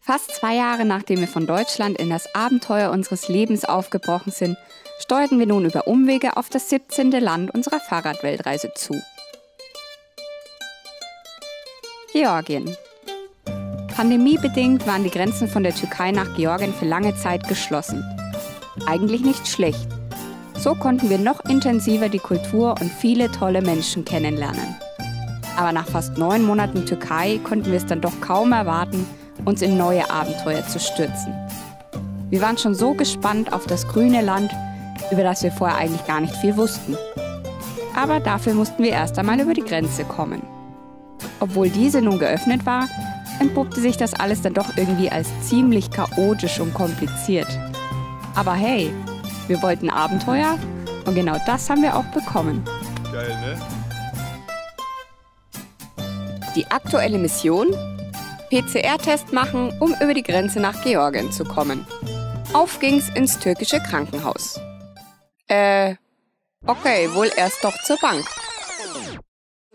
Fast 2 Jahre nachdem wir von Deutschland in das Abenteuer unseres Lebens aufgebrochen sind, steuerten wir nun über Umwege auf das 17. Land unserer Fahrradweltreise zu. Georgien. Pandemiebedingt waren die Grenzen von der Türkei nach Georgien für lange Zeit geschlossen. Eigentlich nicht schlecht. So konnten wir noch intensiver die Kultur und viele tolle Menschen kennenlernen. Aber nach fast 9 Monaten Türkei konnten wir es dann doch kaum erwarten, uns in neue Abenteuer zu stürzen. Wir waren schon so gespannt auf das grüne Land, über das wir vorher eigentlich gar nicht viel wussten. Aber dafür mussten wir erst einmal über die Grenze kommen. Obwohl diese nun geöffnet war, entpuppte sich das alles dann doch irgendwie als ziemlich chaotisch und kompliziert. Aber hey, wir wollten Abenteuer und genau das haben wir auch bekommen. Geil, ne? Die aktuelle Mission? PCR-Test machen, um über die Grenze nach Georgien zu kommen. Auf ging's ins türkische Krankenhaus. Okay, wohl erst doch zur Bank.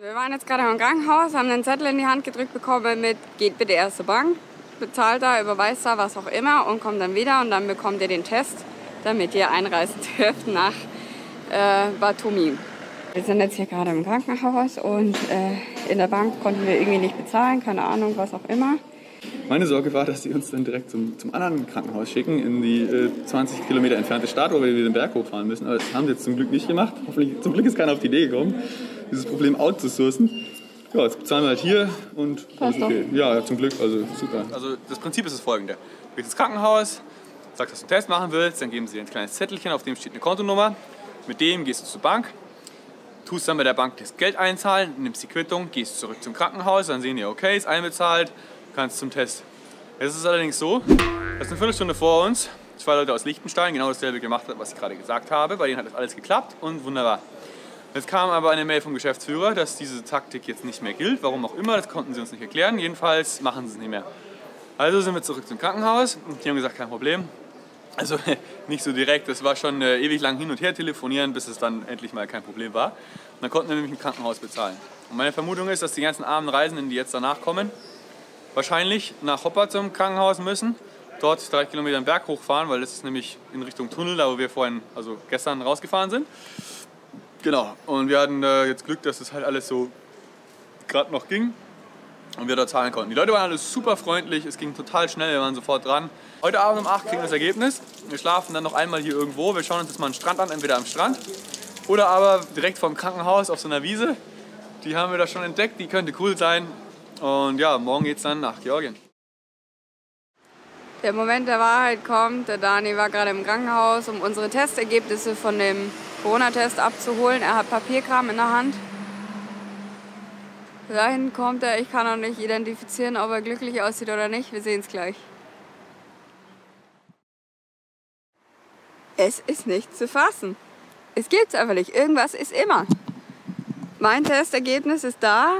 Wir waren jetzt gerade im Krankenhaus, haben einen Zettel in die Hand gedrückt bekommen mit geht bitte erst zur Bank, bezahlt da, überweist da, was auch immer und kommt dann wieder und dann bekommt ihr den Test, damit ihr einreisen dürft nach Batumi. Wir sind jetzt hier gerade im Krankenhaus und in der Bank konnten wir irgendwie nicht bezahlen, keine Ahnung, was auch immer. Meine Sorge war, dass die uns dann direkt zum anderen Krankenhaus schicken, in die 20 Kilometer entfernte Stadt, wo wir wieder den Berg hochfahren müssen. Aber das haben sie jetzt zum Glück nicht gemacht. Hoffentlich, zum Glück ist keiner auf die Idee gekommen, dieses Problem outzusourcen. Ja, jetzt bezahlen wir halt hier und alles okay. Ja, zum Glück, also super. Also das Prinzip ist das folgende. Du gehst ins Krankenhaus, sagst, dass du einen Test machen willst, dann geben sie dir ein kleines Zettelchen, auf dem steht eine Kontonummer. Mit dem gehst du zur Bank, tust dann bei der Bank das Geld einzahlen, nimmst die Quittung, gehst zurück zum Krankenhaus, dann sehen die, okay, ist einbezahlt, kannst zum Test. Es ist allerdings so, dass eine Viertelstunde vor uns 2 Leute aus Liechtenstein genau dasselbe gemacht haben, was ich gerade gesagt habe. Bei denen hat das alles geklappt und wunderbar. Jetzt kam aber eine Mail vom Geschäftsführer, dass diese Taktik jetzt nicht mehr gilt. Warum auch immer, das konnten sie uns nicht erklären. Jedenfalls machen sie es nicht mehr. Also sind wir zurück zum Krankenhaus und die haben gesagt, kein Problem. Also nicht so direkt, das war schon ewig lang hin und her telefonieren, bis es dann endlich mal kein Problem war. Und dann konnten wir nämlich im Krankenhaus bezahlen. Und meine Vermutung ist, dass die ganzen armen Reisenden, die jetzt danach kommen, wahrscheinlich nach Hoppa zum Krankenhaus müssen, dort 3 Kilometer den Berg hochfahren, weil das ist nämlich in Richtung Tunnel, da wo wir vorhin, also gestern rausgefahren sind. Genau, und wir hatten jetzt Glück, dass das halt alles so gerade noch ging und wir da zahlen konnten. Die Leute waren alles super freundlich, es ging total schnell, wir waren sofort dran. Heute Abend um 8 kriegen wir das Ergebnis. Wir schlafen dann noch einmal hier irgendwo, wir schauen uns jetzt mal einen Strand an, entweder am Strand oder aber direkt vom Krankenhaus auf so einer Wiese. Die haben wir da schon entdeckt, die könnte cool sein. Und ja, morgen geht's dann nach Georgien. Der Moment der Wahrheit kommt. Der Dani war gerade im Krankenhaus, um unsere Testergebnisse von dem Corona-Test abzuholen. Er hat Papierkram in der Hand. Dahin kommt er. Ich kann noch nicht identifizieren, ob er glücklich aussieht oder nicht. Wir sehen es gleich. Es ist nicht zu fassen. Es gibt's einfach nicht. Irgendwas ist immer. Mein Testergebnis ist da.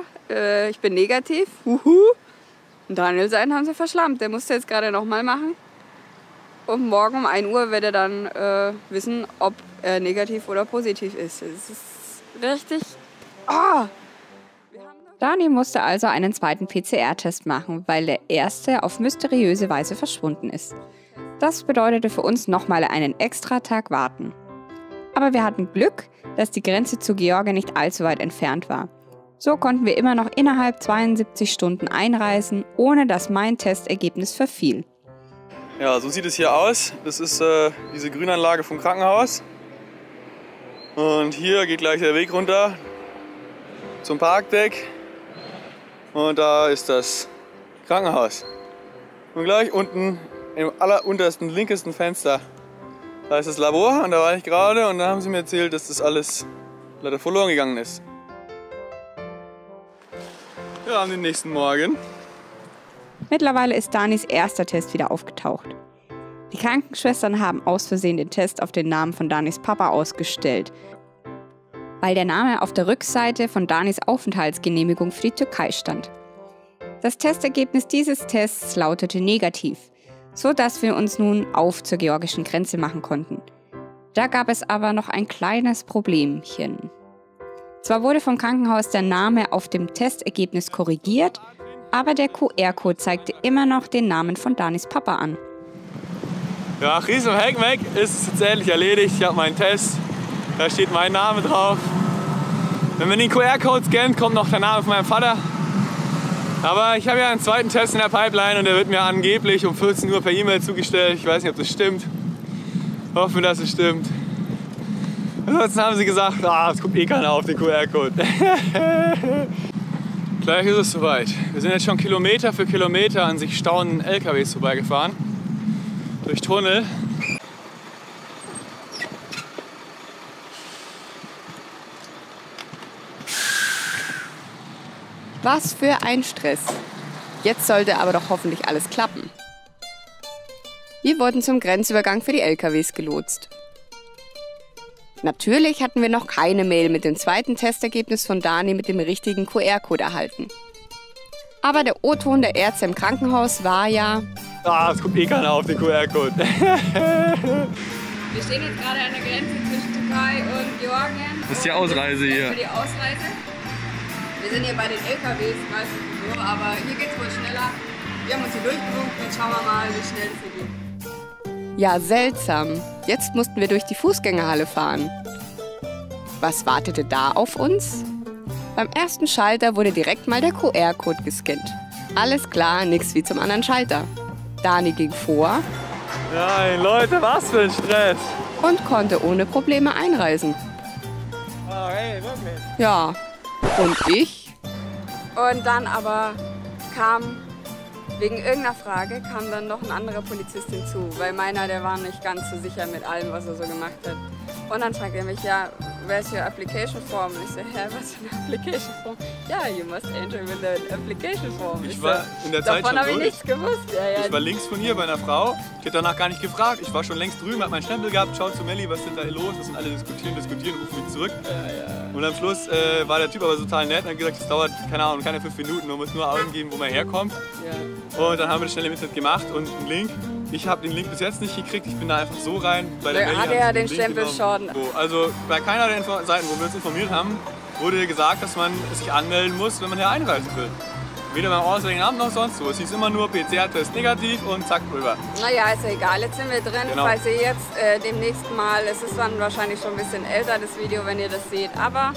Ich bin negativ. Huhu. Und Daniel seinen haben sie verschlammt. Der musste jetzt gerade nochmal machen. Und morgen um 1 Uhr wird er dann wissen, ob er negativ oder positiv ist. Es ist richtig... Oh. Dani musste also einen zweiten PCR-Test machen, weil der erste auf mysteriöse Weise verschwunden ist. Das bedeutete für uns nochmal einen extra Tag warten. Aber wir hatten Glück, dass die Grenze zu Georgien nicht allzu weit entfernt war. So konnten wir immer noch innerhalb 72 Stunden einreisen, ohne dass mein Testergebnis verfiel. Ja, so sieht es hier aus. Das ist diese Grünanlage vom Krankenhaus. Und hier geht gleich der Weg runter zum Parkdeck. Und da ist das Krankenhaus. Und gleich unten im alleruntersten, linkesten Fenster, da ist das Labor. Und da war ich gerade und da haben sie mir erzählt, dass das alles leider verloren gegangen ist. Ja, am nächsten Morgen. Mittlerweile ist Danis erster Test wieder aufgetaucht. Die Krankenschwestern haben aus Versehen den Test auf den Namen von Danis Papa ausgestellt, weil der Name auf der Rückseite von Danis Aufenthaltsgenehmigung für die Türkei stand. Das Testergebnis dieses Tests lautete negativ, so dass wir uns nun auf zur georgischen Grenze machen konnten. Da gab es aber noch ein kleines Problemchen. Zwar wurde vom Krankenhaus der Name auf dem Testergebnis korrigiert, Aber der QR-Code zeigte immer noch den Namen von Danis Papa an. Ja, riesen Heckmeck ist es jetzt endlich erledigt. Ich habe meinen Test, da steht mein Name drauf. Wenn man den QR-Code scannt, kommt noch der Name von meinem Vater. Aber ich habe ja einen zweiten Test in der Pipeline und der wird mir angeblich um 14 Uhr per E-Mail zugestellt. Ich weiß nicht, ob das stimmt. Hoffe, dass es stimmt. Ansonsten haben sie gesagt, es guckt eh keiner auf den QR-Code. Gleich ist es soweit. Wir sind jetzt schon Kilometer für Kilometer an sich staunenden LKWs vorbeigefahren. Durch Tunnel. Was für ein Stress. Jetzt sollte aber doch hoffentlich alles klappen. Wir wurden zum Grenzübergang für die LKWs gelotst. Natürlich hatten wir noch keine Mail mit dem zweiten Testergebnis von Dani mit dem richtigen QR-Code erhalten. Aber der O-Ton der Ärzte im Krankenhaus war ja... Es guckt eh keiner auf den QR-Code. Wir stehen jetzt gerade an der Grenze zwischen Türkei und Georgien. Das ist die Ausreise hier. Für die Ausreise. Wir sind hier bei den LKWs, weiß nicht so, aber hier geht's wohl schneller. Wir haben uns hier durchgewunken, jetzt schauen wir mal, wie schnell es hier geht. Ja, seltsam. Jetzt mussten wir durch die Fußgängerhalle fahren. Was wartete da auf uns? Beim ersten Schalter wurde direkt mal der QR-Code gescannt. Alles klar, nichts wie zum anderen Schalter. Dani ging vor. Nein, Leute, was für ein Stress. Und konnte ohne Probleme einreisen. Hey, wirklich? Ja, und ich? Und dann aber kam... Wegen irgendeiner Frage kam dann noch ein anderer Polizist hinzu, weil meiner, der war nicht ganz so sicher mit allem, was er so gemacht hat. Und dann fragte er mich, ja, where's your application form? Und ich so, was für eine application form? Ja, you must enter with an application form. Ich war in der Zeit davon habe ich schon nichts gewusst. Ja. Ich war links von hier bei einer Frau, die hat danach gar nicht gefragt. Ich war schon längst drüben, hab meinen Stempel gehabt, schaut zu Melli, was ist denn da los? Das sind alle diskutieren, rufen mich zurück. Und am Schluss war der Typ aber total nett und hat gesagt, es dauert, keine 5 Minuten, man muss nur angeben, wo man herkommt. Ja. Und dann haben wir das schnell im Internet gemacht und einen Link. Ich habe den Link bis jetzt nicht gekriegt, ich bin da einfach so rein. Bei der hat er den Stempel schon. So, also bei keiner der Seiten, wo wir uns informiert haben, wurde gesagt, dass man sich anmelden muss, wenn man hier einreisen will. Weder beim Auswärtigen Amt noch sonst wo. Es hieß immer nur PCR-Test negativ und zack, rüber. Naja, ist ja egal. Jetzt sind wir drin. Genau. Falls ihr jetzt demnächst mal, es ist dann wahrscheinlich schon ein bisschen älter, das Video, wenn ihr das seht. Aber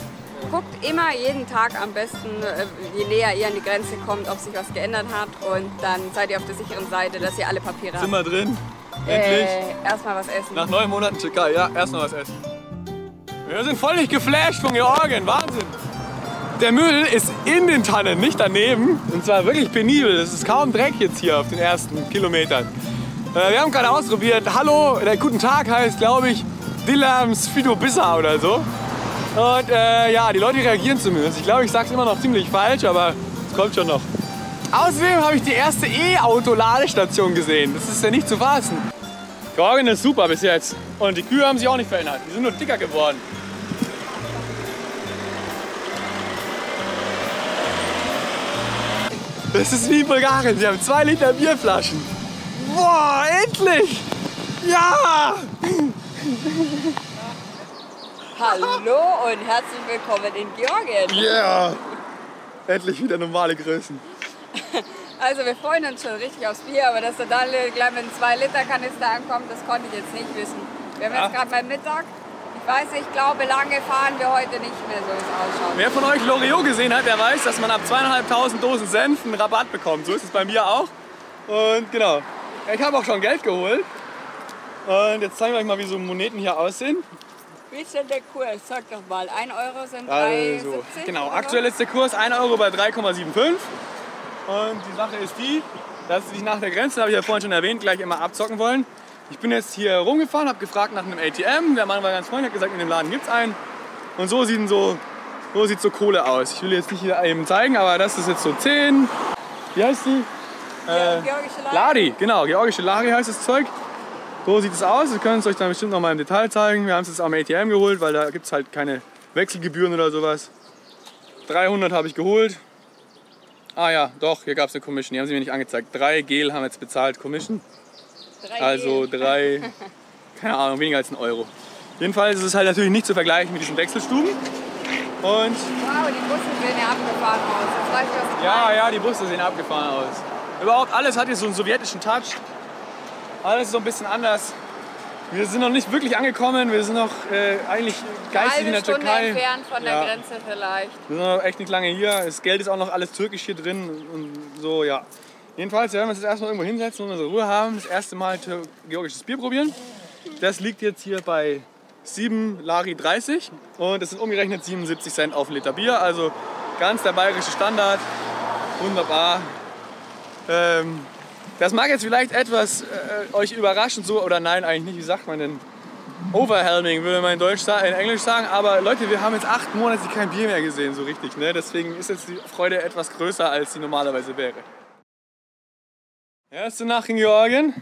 guckt immer jeden Tag am besten, je näher ihr an die Grenze kommt, ob sich was geändert hat. Und dann seid ihr auf der sicheren Seite, dass ihr alle Papiere habt. Sind wir drin? Endlich. Erstmal was essen. Nach 9 Monaten Türkei, ja, erstmal was essen. Wir sind völlig geflasht von Georgien, Wahnsinn. Der Müll ist in den Tannen, nicht daneben. Und zwar wirklich penibel. Es ist kaum Dreck jetzt hier auf den ersten Kilometern. Wir haben gerade ausprobiert. Hallo, der Guten Tag heißt, glaube ich, Dilam Sfidobissa oder so. Und ja, die Leute reagieren zumindest. Ich glaube, ich sage es immer noch ziemlich falsch, aber es kommt schon noch. Außerdem habe ich die erste E-Auto-Ladestation gesehen. Das ist ja nicht zu fassen. Georgien ist super bis jetzt. Und die Kühe haben sich auch nicht verändert. Die sind nur dicker geworden. Das ist wie in Bulgarien. Sie haben 2 Liter Bierflaschen. Boah, endlich! Ja! Hallo und herzlich willkommen in Georgien. Yeah! Endlich wieder normale Größen. Also wir freuen uns schon richtig aufs Bier, aber dass der Daniel gleich mit einem 2-Liter-Kanister ankommt, das konnte ich jetzt nicht wissen. Wir haben jetzt gerade mal Mittag. Ich weiß nicht, ich glaube, lange fahren wir heute nicht mehr, so wie es ausschaut. Wer von euch Loriot gesehen hat, der weiß, dass man ab 2.500 Dosen Senf einen Rabatt bekommt. So ist es bei mir auch. Und genau, ich habe auch schon Geld geholt. Und jetzt zeigen wir euch mal, wie so Moneten hier aussehen. Wie ist denn der Kurs? Sag doch mal, 1 Euro sind 3,70? Also, genau, aktuell ist der Kurs 1 Euro bei 3,75. Und die Sache ist die, dass sie sich nach der Grenze, habe ich ja vorhin schon erwähnt, gleich immer abzocken wollen. Ich bin jetzt hier rumgefahren, habe gefragt nach einem ATM. Der Mann war ganz freundlich, hat gesagt, in dem Laden gibt es einen. Und so sieht so Kohle aus. Ich will jetzt nicht hier eben zeigen, aber das ist jetzt so 10. Wie heißt die? Georgische Lari, genau, georgische Lari heißt das Zeug. So sieht es aus. Wir können es euch dann bestimmt noch mal im Detail zeigen. Wir haben es jetzt am ATM geholt, weil da gibt es halt keine Wechselgebühren oder sowas. 300 habe ich geholt. Ah ja, doch, hier gab es eine Commission. Die haben sie mir nicht angezeigt. 3 Gel haben wir jetzt bezahlt, Commission. 3 Also 3, keine Ahnung, weniger als 1 Euro. Jedenfalls ist es halt natürlich nicht zu vergleichen mit diesen Wechselstuben. Und wow, die Busse sehen ja abgefahren aus. Jetzt weiß ich, was du ja, meinst. ja, die Busse sehen abgefahren aus. Überhaupt alles hat hier so einen sowjetischen Touch. Alles so ein bisschen anders. Wir sind noch nicht wirklich angekommen. Wir sind noch eigentlich geistig in der Stunde Türkei. entfernt von der Grenze vielleicht. Wir sind noch echt nicht lange hier. Das Geld ist auch noch alles türkisch hier drin und so, ja. Jedenfalls werden wir uns jetzt erstmal irgendwo hinsetzen und unsere Ruhe haben. Das erste Mal georgisches Bier probieren. Das liegt jetzt hier bei 7 Lari 30 und das sind umgerechnet 77 Cent auf einen Liter Bier. Also ganz der bayerische Standard. Wunderbar. Das mag jetzt vielleicht etwas euch überraschen, so oder nein, eigentlich nicht. Wie sagt man denn? Overwhelming würde man in Englisch sagen. Aber Leute, wir haben jetzt 8 Monate kein Bier mehr gesehen, so richtig. Ne? Deswegen ist jetzt die Freude etwas größer, als sie normalerweise wäre. Erste Nacht in Georgien.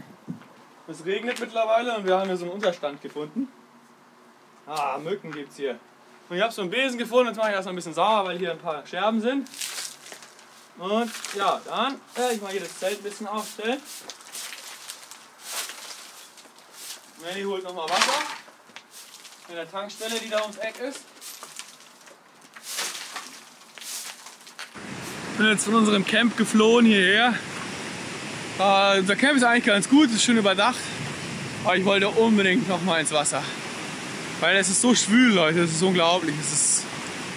Es regnet mittlerweile und wir haben hier so einen Unterstand gefunden. Ah, Mücken gibt's hier. Und ich habe so einen Besen gefunden, jetzt mache ich erstmal ein bisschen sauer, weil hier ein paar Scherben sind. Und ja, dann werde ich mal hier das Zelt ein bisschen aufstellen. Manny holt nochmal Wasser. In der Tankstelle, die da ums Eck ist. Ich bin jetzt von unserem Camp geflohen hierher. Unser Camp ist eigentlich ganz gut, ist schön überdacht. Aber ich wollte unbedingt nochmal ins Wasser. Weil es ist so schwül, Leute, es ist unglaublich. Es ist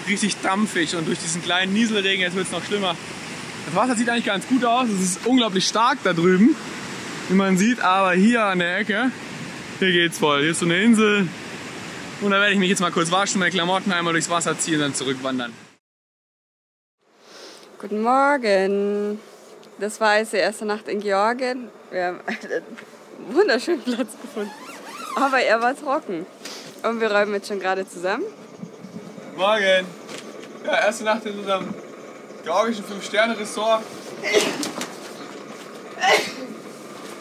richtig dampfig und durch diesen kleinen Nieselregen, jetzt wird es noch schlimmer. Das Wasser sieht eigentlich ganz gut aus, es ist unglaublich stark da drüben, wie man sieht, aber hier an der Ecke, hier geht's voll. Hier ist so eine Insel und da werde ich mich jetzt mal kurz waschen, meine Klamotten einmal durchs Wasser ziehen und dann zurückwandern. Guten Morgen. Das war jetzt die erste Nacht in Georgien. Wir haben einen wunderschönen Platz gefunden. Aber er war trocken. Und wir räumen jetzt schon gerade zusammen. Morgen! Ja, erste Nacht in unserem georgischen 5-Sterne-Ressort.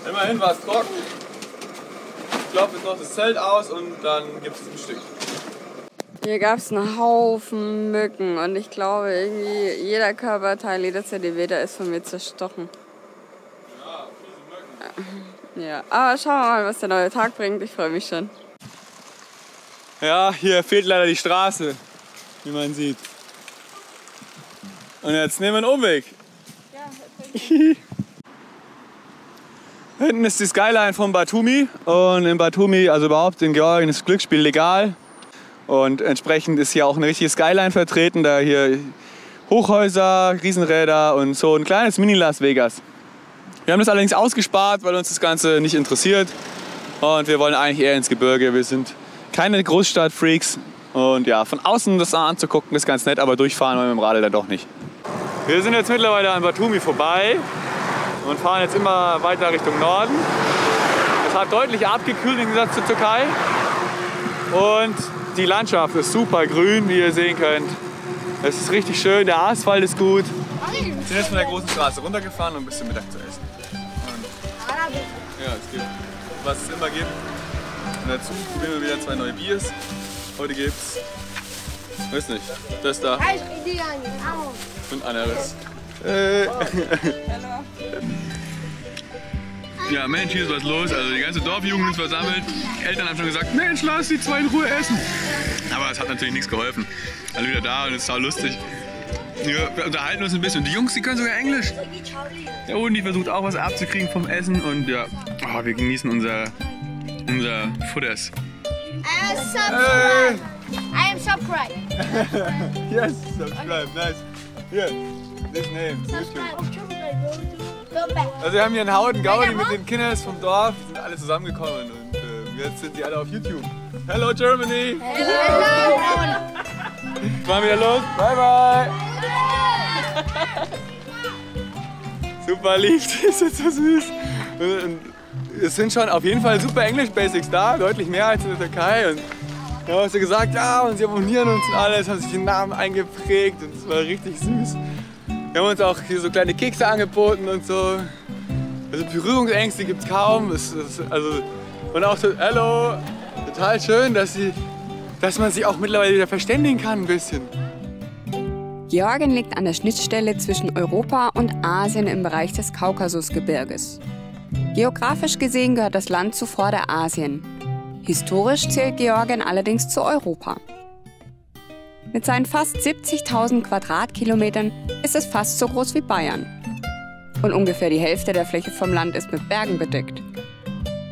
Immerhin war es trocken. Ich glaube, jetzt noch das Zelt aus und dann gibt es ein Stück. Hier gab es einen Haufen Mücken und ich glaube, irgendwie jeder Körperteil, jeder Zentimeter ist von mir zerstochen. Ja, fiese Mücken. Ja, aber schauen wir mal, was der neue Tag bringt. Ich freue mich schon. Ja, hier fehlt leider die Straße, wie man sieht. Und jetzt nehmen wir einen Umweg. Hinten ist die Skyline von Batumi und in Batumi, also überhaupt in Georgien, ist Glücksspiel legal. Und entsprechend ist hier auch eine richtige Skyline vertreten, da hier Hochhäuser, Riesenräder und so ein kleines Mini-Las Vegas. Wir haben das allerdings ausgespart, weil uns das Ganze nicht interessiert und wir wollen eigentlich eher ins Gebirge. Wir sind keine Großstadt-Freaks und ja, von außen das anzugucken ist ganz nett, aber durchfahren wollen wir mit dem Radl dann doch nicht. Wir sind jetzt mittlerweile an Batumi vorbei und fahren jetzt immer weiter Richtung Norden. Es hat deutlich abgekühlt im Gegensatz zur Türkei und die Landschaft ist super grün, wie ihr sehen könnt. Es ist richtig schön, der Asphalt ist gut. Wir sind jetzt von der großen Straße runtergefahren, um ein bisschen Mittag zu essen. Und ja, es gibt, was es immer gibt. Und dazu probieren wir wieder 2 neue Biers. Heute gibt's, weiß nicht, das da und anderes. Ja, Mensch, hier ist was los. Also die ganze Dorfjugend ist versammelt. Die Eltern haben schon gesagt, Mensch, lass die 2 in Ruhe essen. Aber es hat natürlich nichts geholfen. Alle wieder da und es ist sau lustig. Wir unterhalten uns ein bisschen. Und die Jungs, die können sogar Englisch. Der Odi versucht auch was abzukriegen vom Essen. Und ja, oh, wir genießen unser Futters. I am subscribed. Yes, subscribe, nice. Here, this name. Also wir haben hier einen Haufen Gaudi mit den Kindern vom Dorf, die sind alle zusammengekommen und jetzt sind die alle auf YouTube. Hello Germany! Hello. Fahren wieder los, bye bye! Super lieb, das ist jetzt so süß. Und es sind schon auf jeden Fall super Englisch-Basics da, deutlich mehr als in der Türkei. Und da haben sie gesagt, ja, und sie abonnieren uns und alles, haben sich den Namen eingeprägt und es war richtig süß. Wir haben uns auch hier so kleine Kekse angeboten und so. Also Berührungsängste gibt es kaum. Und auch so, hello, total schön, dass man sich auch mittlerweile wieder verständigen kann ein bisschen. Georgien liegt an der Schnittstelle zwischen Europa und Asien im Bereich des Kaukasusgebirges. Geografisch gesehen gehört das Land zu Vorderasien. Historisch zählt Georgien allerdings zu Europa. Mit seinen fast 70.000 Quadratkilometern ist es fast so groß wie Bayern. Und ungefähr die Hälfte der Fläche vom Land ist mit Bergen bedeckt.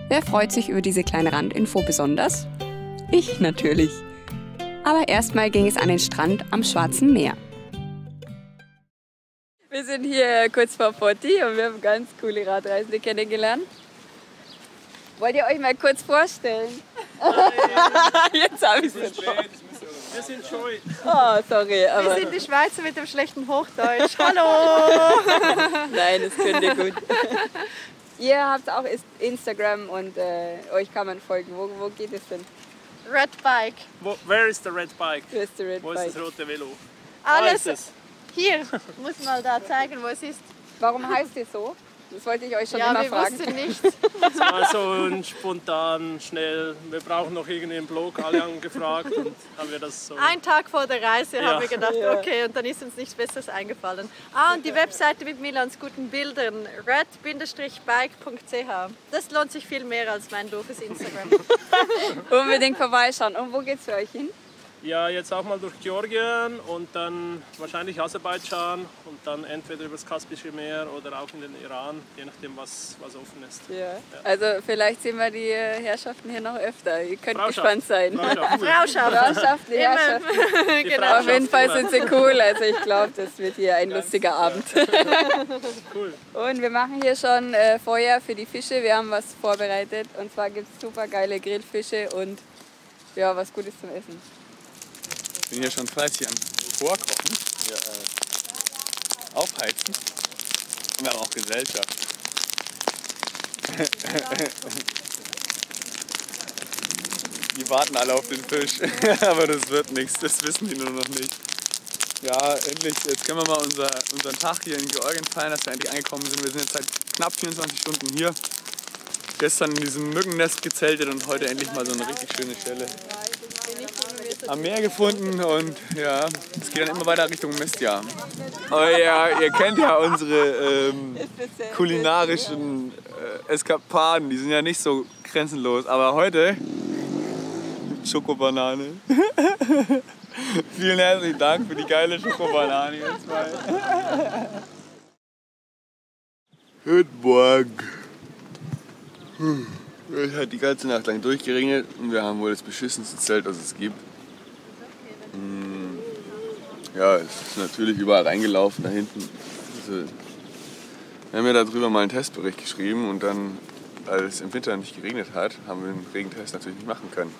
Wer freut sich über diese kleine Randinfo besonders? Ich natürlich. Aber erstmal ging es an den Strand am Schwarzen Meer. Wir sind hier kurz vor Poti und wir haben ganz coole Radreisende kennengelernt. Wollt ihr euch mal kurz vorstellen? Jetzt habe ich es schon. Wir sind scheu. Oh, sorry. Aber Wir sind die Schweizer mit dem schlechten Hochdeutsch. Hallo! nein, das könnt ihr gut. Ihr habt auch Instagram und euch kann man folgen. Wo geht es denn? Red Bike. Where is the red bike? Wo ist der Red Wo Bike? ist das rote Velo? Alles Da ist es. hier. Muss mal da zeigen, wo es ist. Warum heißt ihr so? Das wollte ich euch schon Ja, immer wir fragen. wussten nicht. Das war so ein spontan, schnell. Wir brauchen noch irgendwie einen Blog. Alle haben gefragt und haben wir das so. Ein Tag vor der Reise Ja. haben wir gedacht, Ja. okay, und dann ist uns nichts Besseres eingefallen. Und die Webseite mit Milans guten Bildern, red-bike.ch. Das lohnt sich viel mehr als mein doofes Instagram. Unbedingt vorbeischauen. Und wo geht's für euch hin? Ja, jetzt auch mal durch Georgien und dann wahrscheinlich Aserbaidschan und dann entweder über das Kaspische Meer oder auch in den Iran, je nachdem, was offen ist. Ja. Also vielleicht sehen wir die Herrschaften hier noch öfter. Ihr könnt Freuschaft. gespannt sein. Freuschaft. Freuschaft. Freundschaft, die Herrschaft. Die Genau. Auf jeden Fall Freundschaft sind sie cool. Also ich glaube, das wird hier ein lustiger Abend. Cool. Und wir machen hier schon Feuer für die Fische. Wir haben was vorbereitet. Und zwar gibt es super geile Grillfische und ja, was Gutes zum Essen. Ich bin hier schon fleißig am Vorkochen, hier, aufheizen. Wir haben auch Gesellschaft. Die warten alle auf den Fisch, aber das wird nichts, das wissen die nur noch nicht. Ja, endlich, jetzt können wir mal unseren Tag hier in Georgien feiern, dass wir endlich angekommen sind. Wir sind jetzt seit knapp 24 Stunden hier. Gestern in diesem Mückennest gezeltet und heute endlich mal so eine richtig schöne Stelle am Meer gefunden und ja, es geht dann immer weiter Richtung Mestia. Aber ja, ihr kennt ja unsere kulinarischen Eskapaden, die sind ja nicht so grenzenlos, aber heute Schokobanane. Vielen herzlichen Dank für die geile Schokobanane jetzt mal. Guten Morgen. Es hat die ganze Nacht lang durchgeregnet und wir haben wohl das beschissenste Zelt, das es gibt. Ja, es ist natürlich überall reingelaufen da hinten. Also, wir haben ja darüber mal einen Testbericht geschrieben und dann, als es im Winter nicht geregnet hat, haben wir den Regentest natürlich nicht machen können.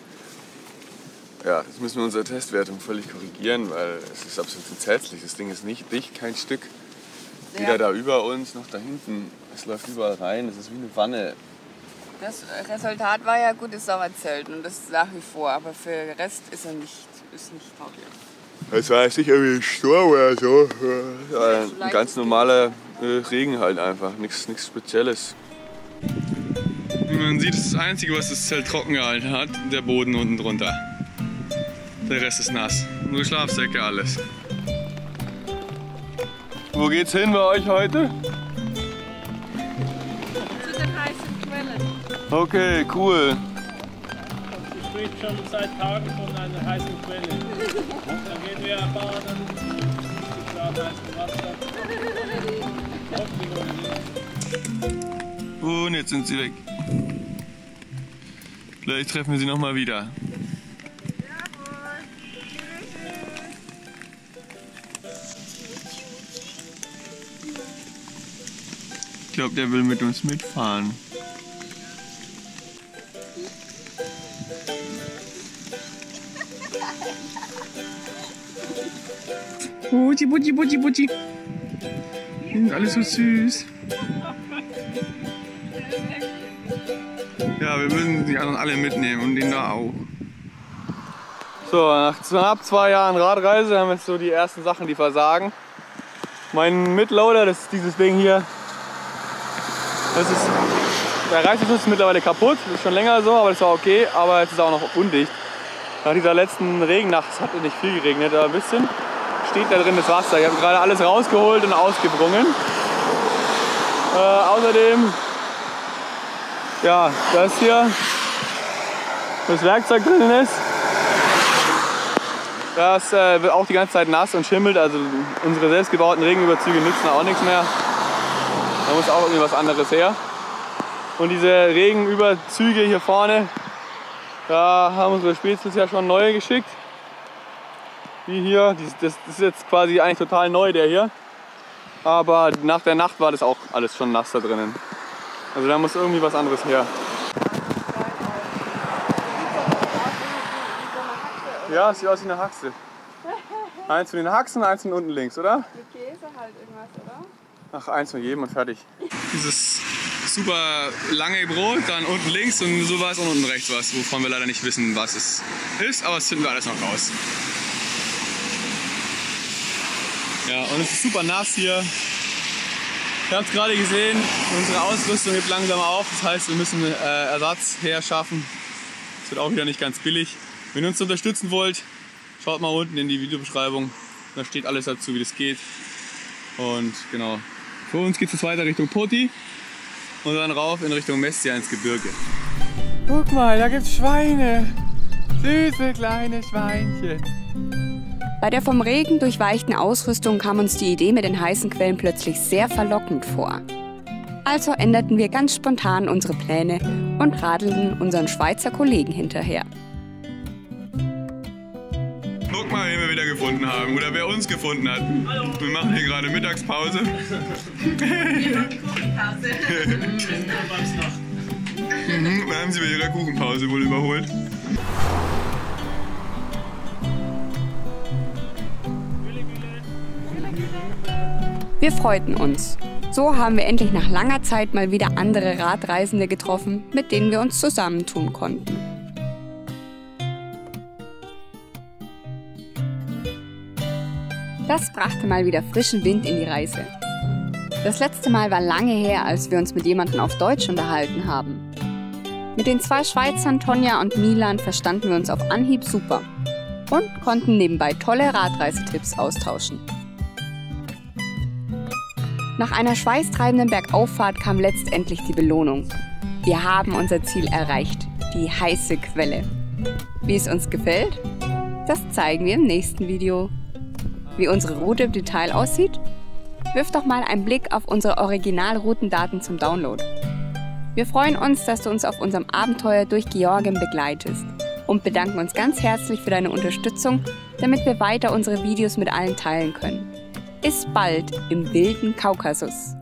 Ja, jetzt müssen wir unsere Testwertung völlig korrigieren, weil es ist absolut entsetzlich. Das Ding ist nicht dicht, kein Stück. Weder da über uns noch da hinten. Es läuft überall rein, es ist wie eine Wanne. Das Resultat war ja gutes Sommerzelt und das nach wie vor, aber für den Rest ist er nicht tauglich. Es war jetzt nicht irgendwie ein Sturm oder so. Ja, ein ganz normaler Regen halt einfach, nichts Spezielles. Wie man sieht, ist das Einzige, was das Zelt trocken gehalten hat, der Boden unten drunter. Der Rest ist nass. Nur Schlafsäcke, alles. Wo geht's hin bei euch heute? Zu den heißen Quellen. Okay, cool. Sie spricht schon seit Tagen von einer heißen Quelle. Dann gehen wir baden, ich gerade heißes Wasser. Hoffentlich Und jetzt sind sie weg. Vielleicht treffen wir sie noch mal wieder. Ich glaube, der will mit uns mitfahren. Butti, Butti, Butti, Butti. Die sind alle so süß. Ja, wir müssen die anderen alle mitnehmen und den da auch. So, nach knapp 2 Jahren Radreise haben wir jetzt so die ersten Sachen, die versagen. Mein Mitloader, das ist dieses Ding hier. Der Reißverschluss ist mittlerweile kaputt, das ist schon länger so, aber das war okay. Aber jetzt ist es auch noch undicht. Nach dieser letzten Regennacht, es hat nicht viel geregnet, aber ein bisschen, steht da drin das Wasser. Ich habe gerade alles rausgeholt und ausgebrungen. Außerdem, ja, das hier, das Werkzeug drin ist. Das wird auch die ganze Zeit nass und schimmelt, also unsere selbstgebauten Regenüberzüge nützen auch nichts mehr. Da muss auch irgendwie was anderes her. Und diese Regenüberzüge hier vorne, da haben unsere Spezies ja schon neue geschickt. Wie hier, das ist jetzt quasi eigentlich total neu, der hier. Aber nach der Nacht war das auch alles schon nass da drinnen. Also da muss irgendwie was anderes her. Ja, sieht aus wie eine Haxe. Eins von den Haxen, eins von unten links, oder? Mit Käse halt irgendwas, oder? Ach, eins von jedem und fertig. Dieses super lange Brot, dann unten links und sowas und unten rechts was, wovon wir leider nicht wissen, was es ist, aber das finden wir alles noch raus. Ja, und es ist super nass hier. Ihr habt es gerade gesehen, unsere Ausrüstung gibt langsam auf, das heißt, wir müssen Ersatz herschaffen. Das wird auch wieder nicht ganz billig. Wenn ihr uns unterstützen wollt, schaut mal unten in die Videobeschreibung, da steht alles dazu, wie das geht. Und genau, für uns geht es weiter Richtung Poti und dann rauf in Richtung Mestia ins Gebirge. Guck mal, da gibt's Schweine, süße kleine Schweinchen. Bei der vom Regen durchweichten Ausrüstung kam uns die Idee mit den heißen Quellen plötzlich sehr verlockend vor. Also änderten wir ganz spontan unsere Pläne und radelten unseren Schweizer Kollegen hinterher. Guck mal, wen wir wieder gefunden haben oder wer uns gefunden hat. Hallo. Wir machen hier gerade Mittagspause. Da haben sie bei ihrer Kuchenpause wohl überholt. Wir freuten uns. So haben wir endlich nach langer Zeit mal wieder andere Radreisende getroffen, mit denen wir uns zusammentun konnten. Das brachte mal wieder frischen Wind in die Reise. Das letzte Mal war lange her, als wir uns mit jemandem auf Deutsch unterhalten haben. Mit den zwei Schweizern Tonja und Milan verstanden wir uns auf Anhieb super und konnten nebenbei tolle Radreisetipps austauschen. Nach einer schweißtreibenden Bergauffahrt kam letztendlich die Belohnung. Wir haben unser Ziel erreicht, die heiße Quelle. Wie es uns gefällt, das zeigen wir im nächsten Video. Wie unsere Route im Detail aussieht? Wirf doch mal einen Blick auf unsere Originalroutendaten zum Download. Wir freuen uns, dass du uns auf unserem Abenteuer durch Georgien begleitest und bedanken uns ganz herzlich für deine Unterstützung, damit wir weiter unsere Videos mit allen teilen können. Bis bald im wilden Kaukasus.